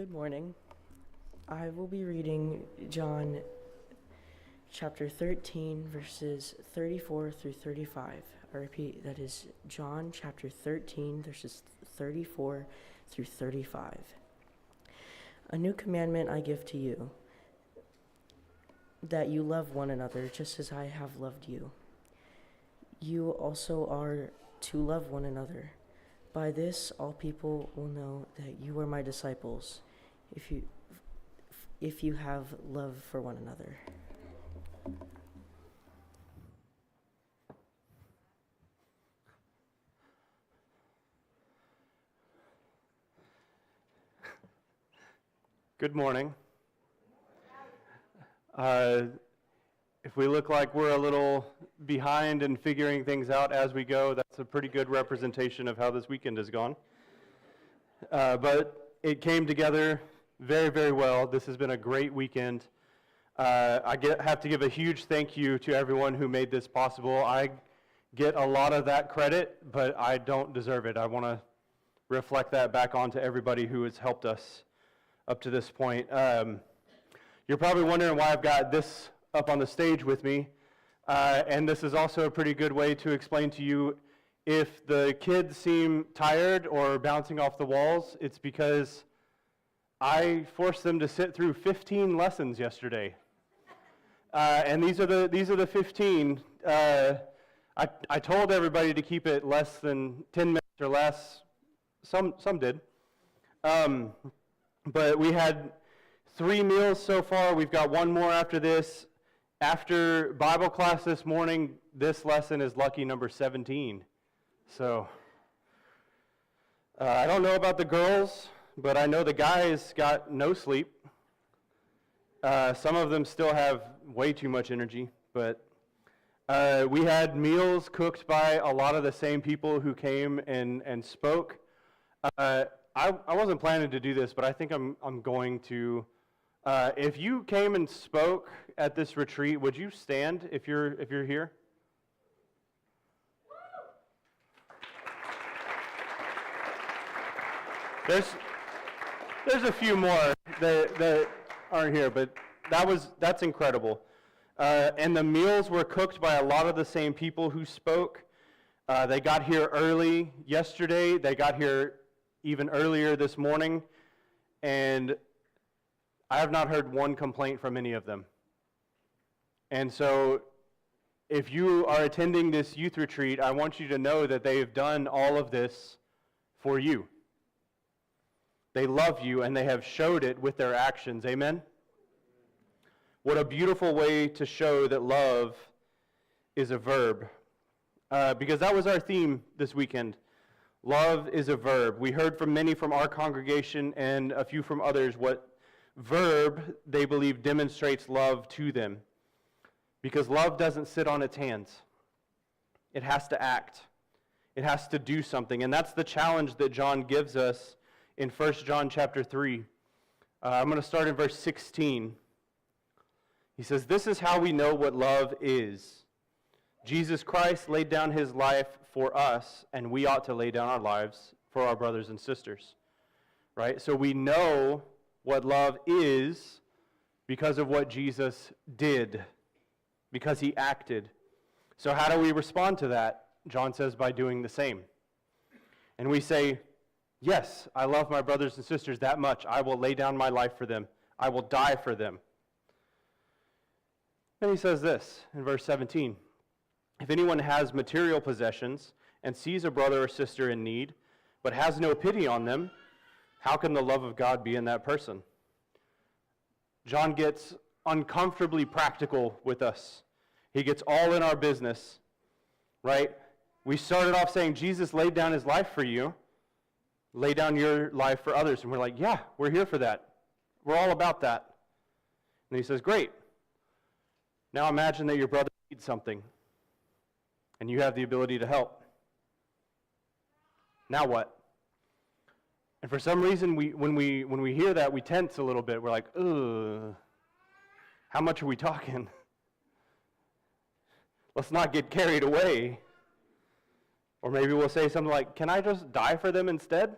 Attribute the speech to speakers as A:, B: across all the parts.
A: Good morning. I will be reading John chapter 13, verses 34 through 35. I repeat, that is John chapter 13, verses 34 through 35. A new commandment I give to you, that you love one another just as I have loved you. You also are to love one another. By this, all people will know that you are my disciples, if you have love for one another.
B: Good morning. If we look like we're a little behind in figuring things out as we go, that's a pretty good representation of how this weekend has gone. But it came together very, very well. This has been a great weekend. I have to give a huge thank you to everyone who made this possible. I get a lot of that credit, but I don't deserve it. I want to reflect that back onto everybody who has helped us up to this point. You're probably wondering why I've got this up on the stage with me, and this is also a pretty good way to explain to you if the kids seem tired or bouncing off the walls, it's because I forced them to sit through 15 lessons yesterday. And these are the 15. I told everybody to keep it less than 10 minutes or less. Some did. But we had 3 meals so far. We've got one more after this. After Bible class this morning, this lesson is lucky number 17. So, I don't know about the girls, but I know the guys got no sleep. Some of them still have way too much energy, but we had meals cooked by a lot of the same people who came and spoke. I wasn't planning to do this, but I think I'm going to. If you came and spoke at this retreat, would you stand if you're here? There's a few more that aren't here, but that's incredible. And the meals were cooked by a lot of the same people who spoke. They got here early yesterday. They got here even earlier this morning, and I have not heard one complaint from any of them. And so if you are attending this youth retreat, I want you to know that they have done all of this for you. They love you, and they have showed it with their actions. Amen? What a beautiful way to show that love is a verb. Because that was our theme this weekend. Love is a verb. We heard from many from our congregation and a few from others what verb they believe demonstrates love to them. Because love doesn't sit on its hands. It has to act. It has to do something. And that's the challenge that John gives us in 1 John chapter 3. I'm going to start in verse 16. He says, "This is how we know what love is. Jesus Christ laid down his life for us, and we ought to lay down our lives for our brothers and sisters." Right? So we know what love is because of what Jesus did, because he acted. So how do we respond to that? John says by doing the same. And we say, yes, I love my brothers and sisters that much. I will lay down my life for them. I will die for them. Then he says this in verse 17. "If anyone has material possessions and sees a brother or sister in need, but has no pity on them, how can the love of God be in that person?" John gets uncomfortably practical with us. He gets all in our business, right? We started off saying Jesus laid down his life for you. Lay down your life for others. And we're like, yeah, we're here for that. We're all about that. And he says, great. Now imagine that your brother needs something, and you have the ability to help. Now what? And for some reason, when we hear that, we tense a little bit. We're like, ugh, how much are we talking? Let's not get carried away. Or maybe we'll say something like, can I just die for them instead?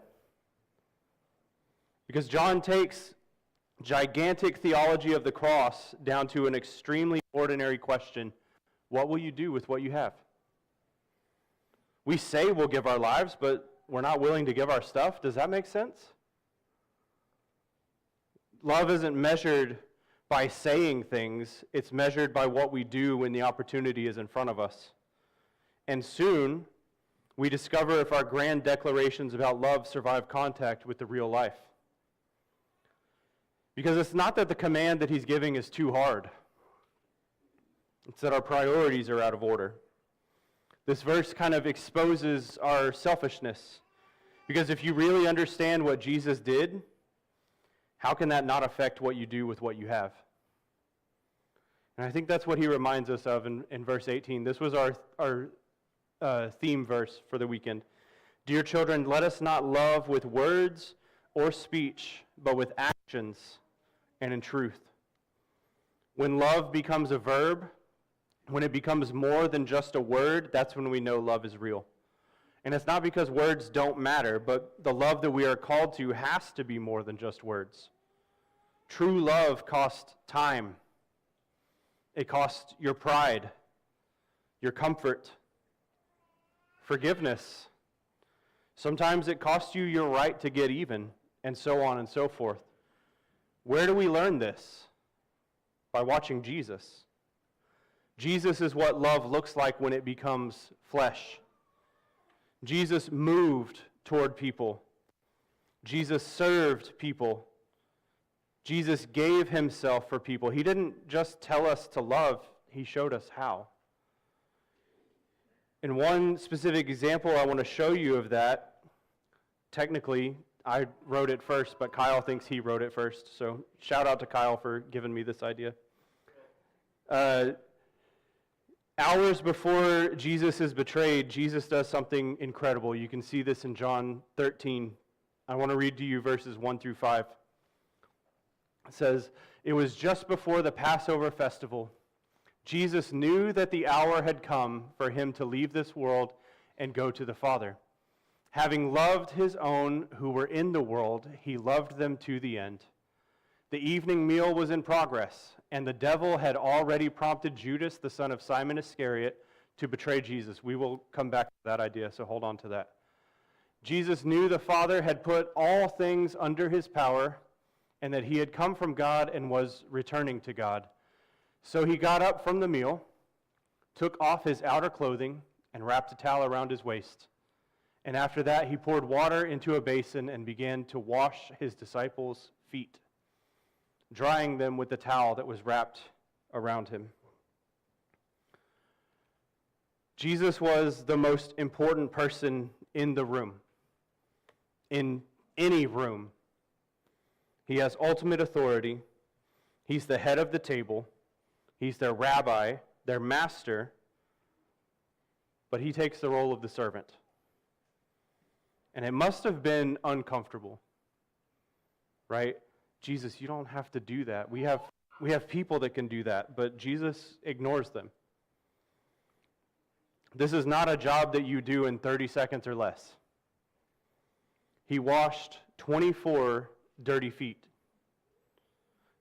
B: Because John takes gigantic theology of the cross down to an extremely ordinary question: what will you do with what you have? We say we'll give our lives, but we're not willing to give our stuff. Does that make sense? Love isn't measured by saying things. It's measured by what we do when the opportunity is in front of us. And soon, we discover if our grand declarations about love survive contact with the real life. Because it's not that the command that he's giving is too hard. It's that our priorities are out of order. This verse kind of exposes our selfishness. Because if you really understand what Jesus did, how can that not affect what you do with what you have? And I think that's what he reminds us of in verse 18. This was our theme verse for the weekend. Dear children, let us not love with words or speech, but with actions and in truth. When love becomes a verb, when it becomes more than just a word, that's when we know love is real. And it's not because words don't matter, but the love that we are called to has to be more than just words. True love costs time. It costs your pride, your comfort, forgiveness. Sometimes it costs you your right to get even, and so on and so forth. Where do we learn this? By watching Jesus. Jesus is what love looks like when it becomes flesh. Jesus moved toward people. Jesus served people. Jesus gave himself for people. He didn't just tell us to love, he showed us how. And one specific example I want to show you of that, technically, I wrote it first, but Kyle thinks he wrote it first. So shout out to Kyle for giving me this idea. Hours before Jesus is betrayed, Jesus does something incredible. You can see this in John 13. I want to read to you verses 1 through 5. It says, "It was just before the Passover festival. Jesus knew that the hour had come for him to leave this world and go to the Father. Having loved his own who were in the world, he loved them to the end. The evening meal was in progress, and the devil had already prompted Judas, the son of Simon Iscariot, to betray Jesus." We will come back to that idea, so hold on to that. Jesus knew the Father had put all things under his power, and that he had come from God and was returning to God. So he got up from the meal, took off his outer clothing, and wrapped a towel around his waist. And after that, he poured water into a basin and began to wash his disciples' feet, drying them with the towel that was wrapped around him. Jesus was the most important person in the room, in any room. He has ultimate authority. He's the head of the table. He's their rabbi, their master, but he takes the role of the servant. And it must have been uncomfortable, right? Jesus, you don't have to do that. We have people that can do that, but Jesus ignores them. This is not a job that you do in 30 seconds or less. He washed 24 dirty feet.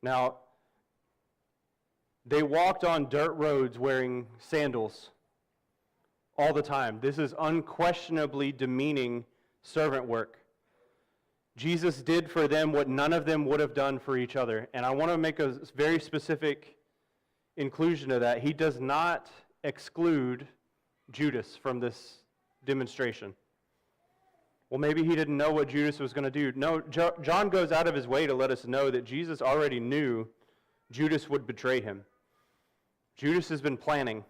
B: Now, they walked on dirt roads wearing sandals all the time. This is unquestionably demeaning servant work. Jesus did for them what none of them would have done for each other. And I want to make a very specific inclusion of that. He does not exclude Judas from this demonstration. Well, maybe he didn't know what Judas was going to do. No, John goes out of his way to let us know that Jesus already knew Judas would betray him. Judas has been planning.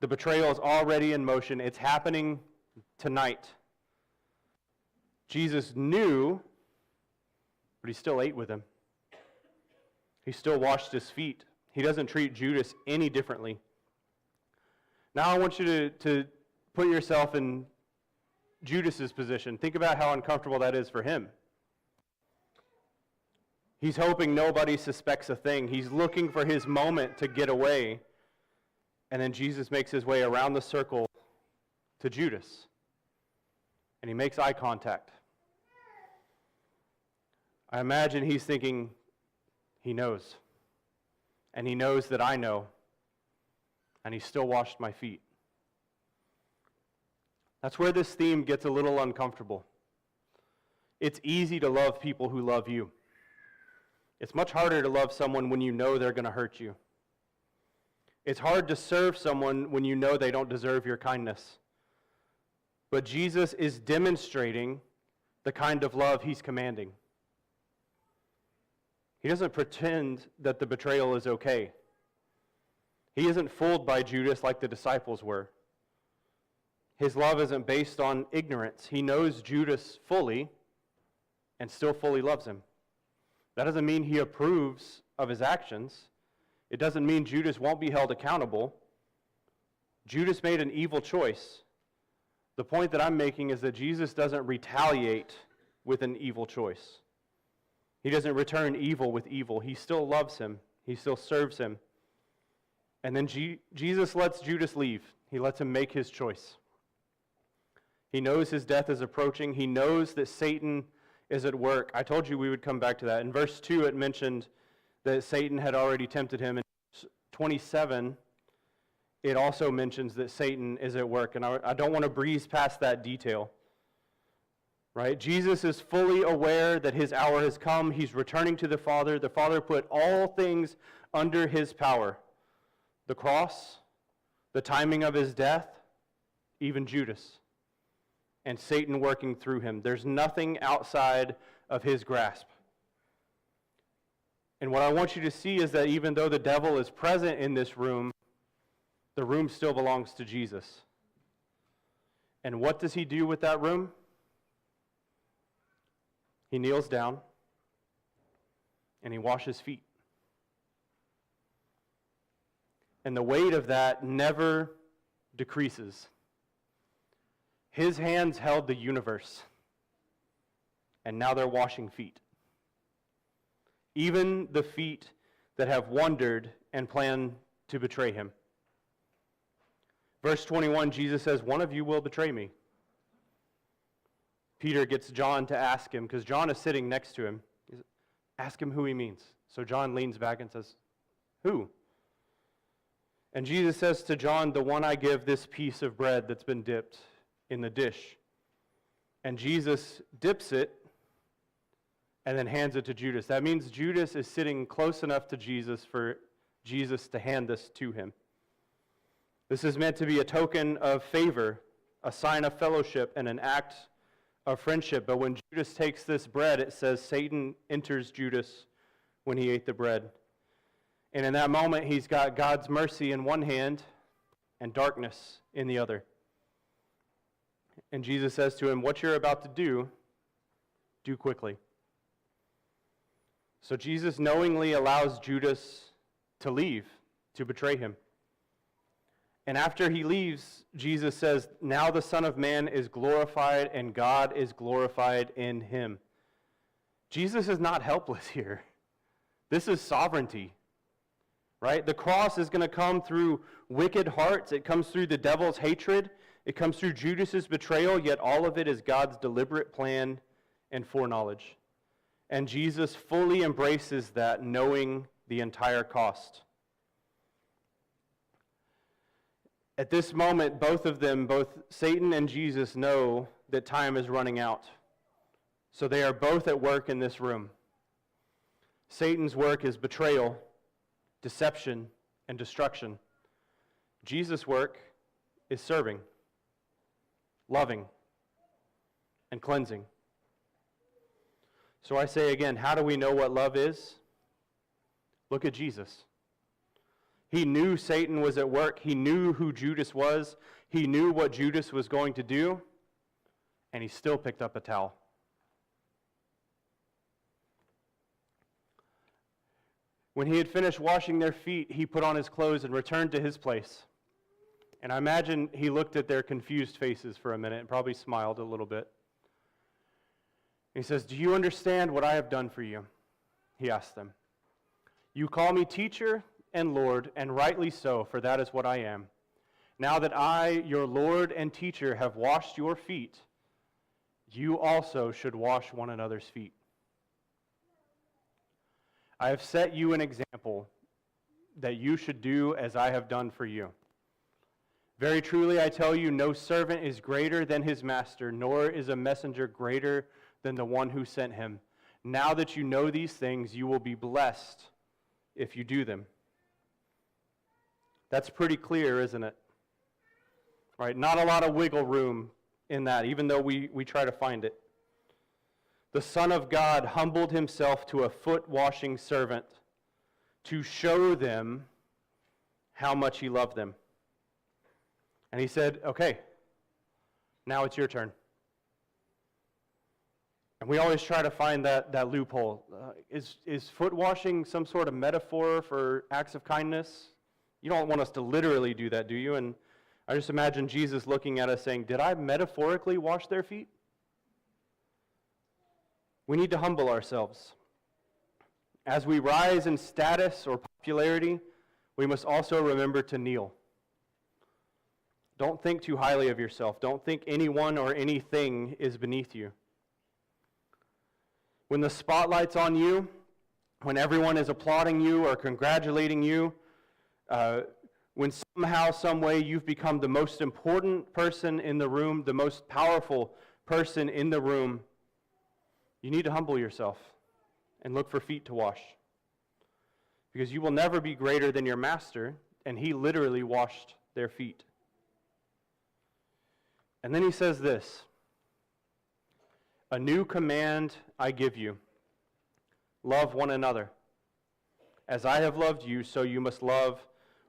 B: The betrayal is already in motion. It's happening tonight. Jesus knew, but he still ate with him. He still washed his feet. He doesn't treat Judas any differently. Now I want you to put yourself in Judas's position. Think about how uncomfortable that is for him. He's hoping nobody suspects a thing. He's looking for his moment to get away. And then Jesus makes his way around the circle to Judas. And he makes eye contact. I imagine he's thinking, he knows. And he knows that I know. And he still washed my feet. That's where this theme gets a little uncomfortable. It's easy to love people who love you. It's much harder to love someone when you know they're going to hurt you. It's hard to serve someone when you know they don't deserve your kindness. But Jesus is demonstrating the kind of love he's commanding. He doesn't pretend that the betrayal is okay. He isn't fooled by Judas like the disciples were. His love isn't based on ignorance. He knows Judas fully and still fully loves him. That doesn't mean he approves of his actions. It doesn't mean Judas won't be held accountable. Judas made an evil choice. The point that I'm making is that Jesus doesn't retaliate with an evil choice. He doesn't return evil with evil. He still loves him. He still serves him. And then Jesus lets Judas leave. He lets him make his choice. He knows his death is approaching. He knows that Satan is at work. I told you we would come back to that. In verse 2, it mentioned that Satan had already tempted him. In 27, it also mentions that Satan is at work. And I don't want to breeze past that detail. Right? Jesus is fully aware that his hour has come. He's returning to the Father. The Father put all things under his power. The cross, the timing of his death, even Judas, and Satan working through him. There's nothing outside of his grasp. And what I want you to see is that even though the devil is present in this room, the room still belongs to Jesus. And what does he do with that room? He kneels down and he washes feet. And the weight of that never decreases. His hands held the universe, and now they're washing feet. Even the feet that have wondered and plan to betray him. Verse 21, Jesus says, "One of you will betray me." Peter gets John to ask him, because John is sitting next to him. Ask him who he means. So John leans back and says, "Who?" And Jesus says to John, "The one I give this piece of bread that's been dipped in the dish." And Jesus dips it and then hands it to Judas. That means Judas is sitting close enough to Jesus for Jesus to hand this to him. This is meant to be a token of favor, a sign of fellowship, and an act of friendship. But when Judas takes this bread, it says Satan enters Judas when he ate the bread. And in that moment, he's got God's mercy in one hand and darkness in the other. And Jesus says to him, "What you're about to do, do quickly." So Jesus knowingly allows Judas to leave, to betray him. And after he leaves, Jesus says, "Now the Son of Man is glorified and God is glorified in him." Jesus is not helpless here. This is sovereignty. Right? The cross is going to come through wicked hearts. It comes through the devil's hatred. It comes through Judas's betrayal, yet all of it is God's deliberate plan and foreknowledge. And Jesus fully embraces that, knowing the entire cost. At this moment, both of them, both Satan and Jesus, know that time is running out. So they are both at work in this room. Satan's work is betrayal, deception, and destruction. Jesus' work is serving, loving, and cleansing. So I say again, how do we know what love is? Look at Jesus. He knew Satan was at work. He knew who Judas was. He knew what Judas was going to do, and he still picked up a towel. When he had finished washing their feet, he put on his clothes and returned to his place. And I imagine he looked at their confused faces for a minute and probably smiled a little bit. He says, "Do you understand what I have done for you?" He asked them. "You call me teacher and Lord, and rightly so, for that is what I am. Now that I, your Lord and teacher, have washed your feet, you also should wash one another's feet. I have set you an example that you should do as I have done for you. Very truly, I tell you, no servant is greater than his master, nor is a messenger greater than the one who sent him. Now that you know these things, you will be blessed if you do them. That's pretty clear, isn't it? Right? Not a lot of wiggle room in that, even though we try to find it. The Son of God humbled himself to a foot-washing servant to show them how much he loved them. And he said, okay, now it's your turn. And we always try to find that loophole. Is foot washing some sort of metaphor for acts of kindness? You don't want us to literally do that, do you? And I just imagine Jesus looking at us saying, did I metaphorically wash their feet? We need to humble ourselves. As we rise in status or popularity, we must also remember to kneel. Don't think too highly of yourself. Don't think anyone or anything is beneath you. When the spotlight's on you, when everyone is applauding you or congratulating you, when somehow, some way you've become the most important person in the room, the most powerful person in the room, you need to humble yourself and look for feet to wash. Because you will never be greater than your master, and he literally washed their feet. And then he says this, a new command I give you, love one another. As I have loved you, so you must love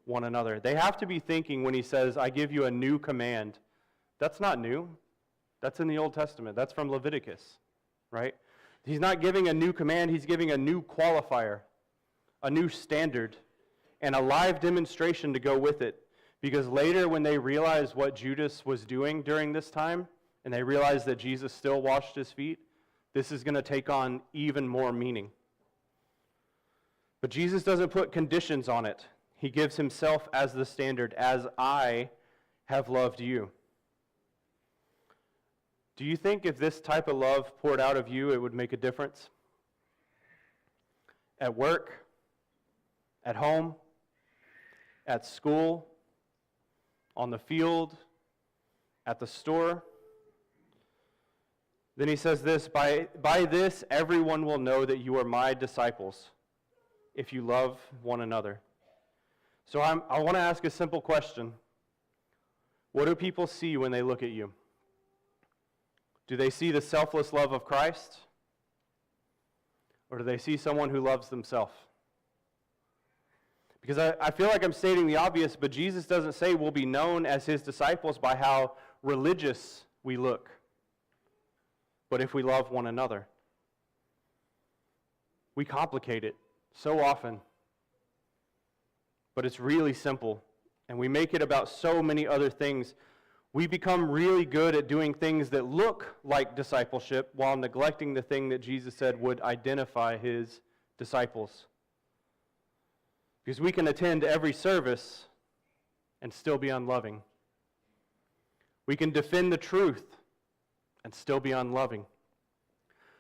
B: one another. They have to be thinking when he says, I give you a new command. That's not new. That's in the Old Testament. That's from Leviticus, right? He's not giving a new command, he's giving a new qualifier, a new standard, and a live demonstration to go with it. Because later when they realized what Judas was doing during this time, and they realized that Jesus still washed his feet, this is going to take on even more meaning. But Jesus doesn't put conditions on it. He gives himself as the standard, as I have loved you. Do you think if this type of love poured out of you, it would make a difference? At work, at home, at school, on the field, at the store? Then he says this, by this everyone will know that you are my disciples, if you love one another. So I want to ask a simple question. What do people see when they look at you? Do they see the selfless love of Christ? Or do they see someone who loves themselves? Because I feel like I'm stating the obvious, but Jesus doesn't say we'll be known as his disciples by how religious we look, but if we love one another. We complicate it so often, but it's really simple, and we make it about so many other things. We become really good at doing things that look like discipleship while neglecting the thing that Jesus said would identify his disciples. Because we can attend every service and still be unloving. We can defend the truth and still be unloving.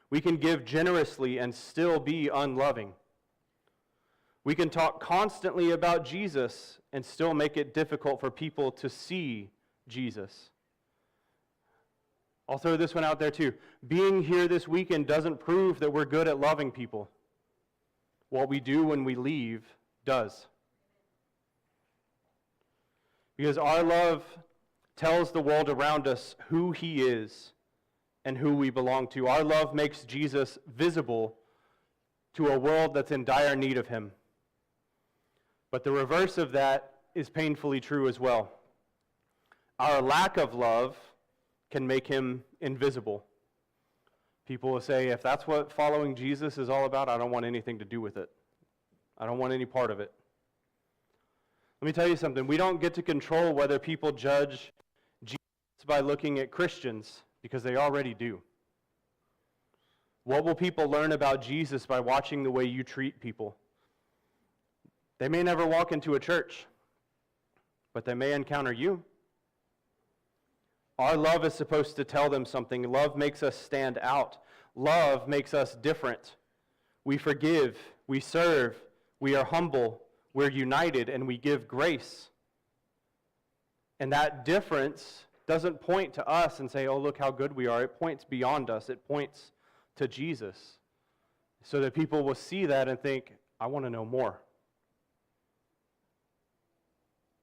B: We can give generously and still be unloving. We can talk constantly about Jesus and still make it difficult for people to see Jesus. I'll throw this one out there too. Being here this weekend doesn't prove that we're good at loving people. What we do when we leave does. Because our love tells the world around us who he is and who we belong to. Our love makes Jesus visible to a world that's in dire need of him. But the reverse of that is painfully true as well. Our lack of love can make him invisible. People will say, if that's what following Jesus is all about, I don't want anything to do with it. I don't want any part of it. Let me tell you something. We don't get to control whether people judge Jesus by looking at Christians, because they already do. What will people learn about Jesus by watching the way you treat people? They may never walk into a church, but they may encounter you. Our love is supposed to tell them something. Love makes us stand out. Love makes us different. We forgive. we serve, we are humble, we're united, and we give grace. And that difference doesn't point to us and say, oh, look how good we are. It points beyond us. It points to Jesus, so that people will see that and think, I want to know more.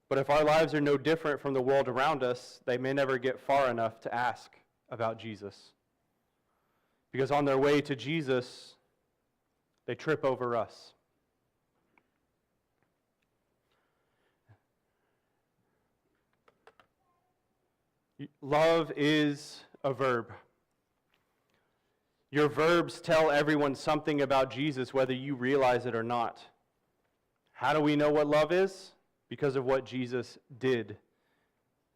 B: But if our lives are no different from the world around us, they may never get far enough to ask about Jesus. Because on their way to Jesus, they trip over us. Love is a verb. Your verbs tell everyone something about Jesus, whether you realize it or not. How do we know what love is? Because of what Jesus did.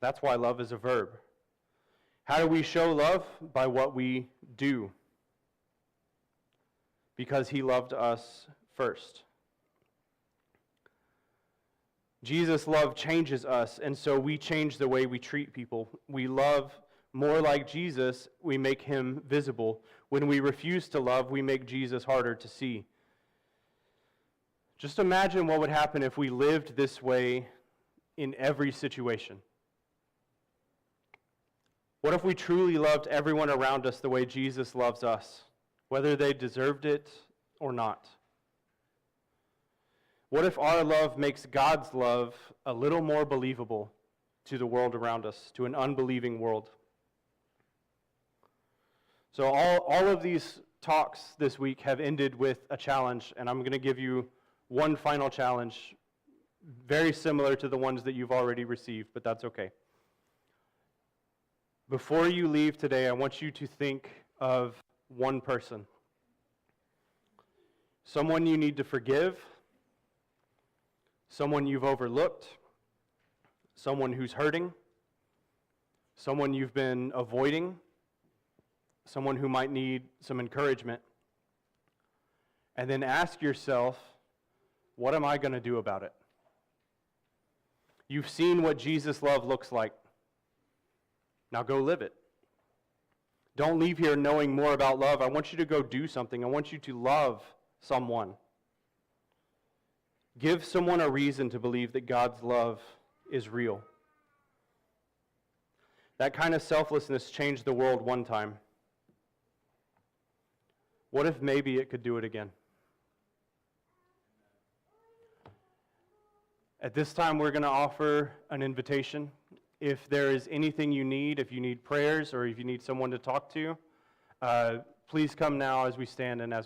B: That's why love is a verb. How do we show love? By what we do. Because he loved us first. Jesus' love changes us, and so we change the way we treat people. We love more like Jesus, we make him visible. When we refuse to love, we make Jesus harder to see. Just imagine what would happen if we lived this way in every situation. What if we truly loved everyone around us the way Jesus loves us, whether they deserved it or not? What if our love makes God's love a little more believable to the world around us, to an unbelieving world? So all of these talks this week have ended with a challenge, and I'm going to give you one final challenge, very similar to the ones that you've already received, but that's okay. Before you leave today, I want you to think of one person. Someone you need to forgive, someone you've overlooked, someone who's hurting, someone you've been avoiding, someone who might need some encouragement. And then ask yourself, what am I going to do about it? You've seen what Jesus' love looks like. Now go live it. Don't leave here knowing more about love. I want you to go do something. I want you to love someone. Give someone a reason to believe that God's love is real. That kind of selflessness changed the world one time. What if maybe it could do it again? At this time, we're going to offer an invitation. If there is anything you need, if you need prayers or if you need someone to talk to, please come now as we stand and as we